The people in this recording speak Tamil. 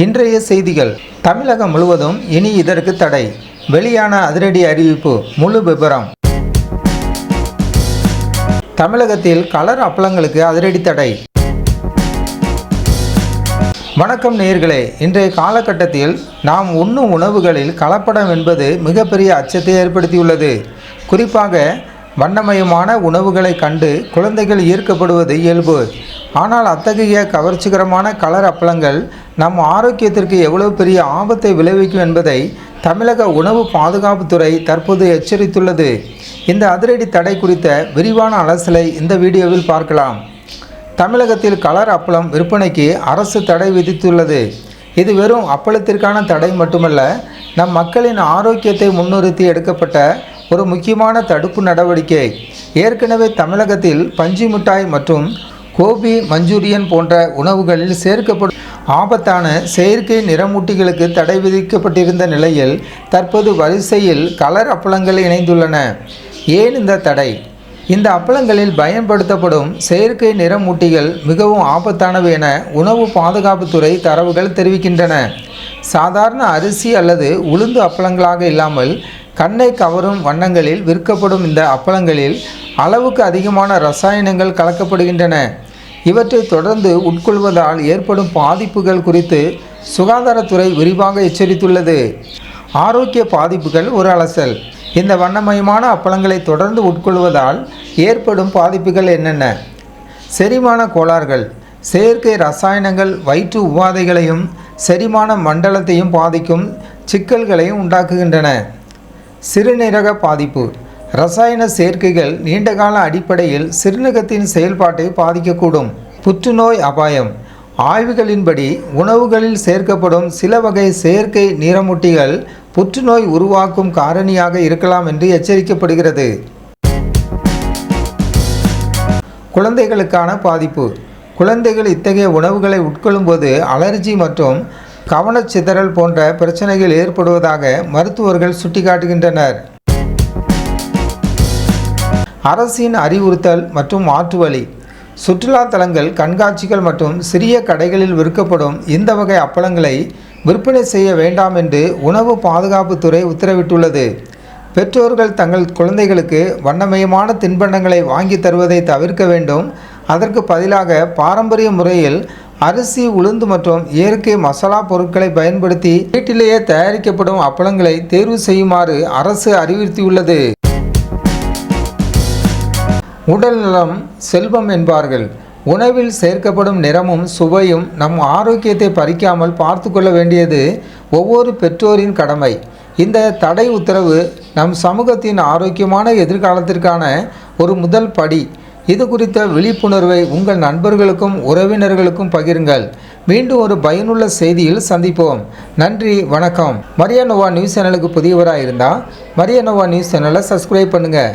இன்றைய செய்திகள். தமிழகம் முழுவதும் இனி இதற்கு தடை. வெளியான அதிரடி அறிவிப்பு. முழு விபரம். தமிழகத்தில் கலர் அப்பளங்களுக்கு அதிரடி தடை. வணக்கம் நேயர்களே. இன்றைய காலகட்டத்தில் நாம் உண்ணும் உணவுகளில் கலப்படம் என்பது மிகப்பெரிய அச்சத்தை ஏற்படுத்தியுள்ளது. குறிப்பாக வண்ணமயமான உணவுகளை கண்டு குழந்தைகள் ஈர்க்கப்படுவது இயல்பு. ஆனால் அத்தகைய கவர்ச்சிகரமான கலர் அப்பளங்கள் நம் ஆரோக்கியத்திற்கு எவ்வளவு பெரிய ஆபத்தை விளைவிக்கும் என்பதை தமிழக உணவு பாதுகாப்புத்துறை தற்போது எச்சரித்துள்ளது. இந்த அதிரடி தடை குறித்த விரிவான அலசலை இந்த வீடியோவில் பார்க்கலாம். தமிழகத்தில் கலர் அப்பளம் விற்பனைக்கு அரசு தடை விதித்துள்ளது. இது வெறும் அப்பளத்திற்கான தடை மட்டுமல்ல, நம் மக்களின் ஆரோக்கியத்தை முன்னிறுத்தி எடுக்கப்பட்ட ஒரு முக்கியமான தடுப்பு நடவடிக்கை. ஏற்கனவே தமிழகத்தில் பஞ்சு மிட்டாய் மற்றும் கோபி மஞ்சூரியன் போன்ற உணவுகளில் சேர்க்கப்படும் ஆபத்தான செயற்கை நிறமூட்டிகளுக்கு தடை விதிக்கப்பட்டிருந்த நிலையில் தற்போது வரிசையில் கலர் அப்பளங்கள் இணைந்துள்ளன. ஏன் இந்த தடை? இந்த அப்பளங்களில் பயன்படுத்தப்படும் செயற்கை நிறமூட்டிகள் மிகவும் ஆபத்தானவை என உணவு பாதுகாப்புத்துறை தரவுகள் தெரிவிக்கின்றன. சாதாரண அரிசி அல்லது உளுந்து அப்பளங்களாக இல்லாமல் கண்ணை கவரும் வண்ணங்களில் விற்கப்படும் இந்த அப்பளங்களில் அளவுக்கு அதிகமான ரசாயனங்கள் கலக்கப்படுகின்றன. இவற்றை தொடர்ந்து உட்கொள்வதால் ஏற்படும் பாதிப்புகள் குறித்து சுகாதாரத்துறை விரிவாக எச்சரித்துள்ளது. ஆரோக்கிய பாதிப்புகள் ஒரு அலசல். இந்த வண்ணமயமான அப்பளங்களை தொடர்ந்து உட்கொள்வதால் ஏற்படும் பாதிப்புகள் என்னென்ன? செரிமான கோளாறுகள். செயற்கை ரசாயனங்கள் வயிற்று உபாதைகளையும் செரிமான மண்டலத்தையும் பாதிக்கும் சிக்கல்களையும் உண்டாக்குகின்றன. சிறுநீரக பாதிப்பு. ரசாயன சேர்க்கைகள் நீண்டகால அடிப்படையில் சிறுநீரகத்தின் செயல்பாட்டை பாதிக்கக்கூடும். புற்றுநோய் அபாயம். ஆய்வுகளின்படி உணவுகளில் சேர்க்கப்படும் சில வகை செயற்கை நிறமூட்டிகள் புற்றுநோய் உருவாக்கும் காரணியாக இருக்கலாம் என்று எச்சரிக்கப்படுகிறது. குழந்தைகளுக்கான பாதிப்பு. குழந்தைகள் இத்தகைய உணவுகளை உட்கொள்ளும்போது அலர்ஜி மற்றும் கவனச்சிதறல் போன்ற பிரச்சனைகள் ஏற்படுவதாக மருத்துவர்கள் சுட்டிக்காட்டுகின்றனர். அரசின் அறிவுறுத்தல் மற்றும் மாற்று வழி. சுற்றுலா தலங்கள், கண்காட்சிகள் மற்றும் சிறிய கடைகளில் விற்கப்படும் இந்த வகை அப்பளங்களை விற்பனை செய்ய வேண்டாம் என்று உணவு பாதுகாப்புத்துறை உத்தரவிட்டுள்ளது. பெற்றோர்கள் தங்கள் குழந்தைகளுக்கு வண்ணமயமான தின்பண்டங்களை வாங்கி தருவதை தவிர்க்க வேண்டும். அதற்கு பதிலாக பாரம்பரிய முறையில் அரிசி, உளுந்து மற்றும் இயற்கை மசாலா பொருட்களை பயன்படுத்தி வீட்டிலேயே தயாரிக்கப்படும் அப்பளங்களை தேர்வு செய்யுமாறு அரசு அறிவுறுத்தியுள்ளது. உடல்நலம் செல்வம் என்பார்கள். உணவில் சேர்க்கப்படும் நிறமும் சுவையும் நம் ஆரோக்கியத்தை பறிக்காமல் பார்த்து கொள்ள வேண்டியது ஒவ்வொரு பெற்றோரின் கடமை. இந்த தடை உத்தரவு நம் சமூகத்தின் ஆரோக்கியமான எதிர்காலத்திற்கான ஒரு முதல் படி. இது குறித்த விழிப்புணர்வை உங்கள் நண்பர்களுக்கும் உறவினர்களுக்கும் பகிருங்கள். மீண்டும் ஒரு பயனுள்ள செய்தியில் சந்திப்போம். நன்றி, வணக்கம். மரியா நோவா நியூஸ் சேனலுக்கு புதியவராக இருந்தால் மரியா நோவா நியூஸ் சேனலை சப்ஸ்கிரைப் பண்ணுங்கள்.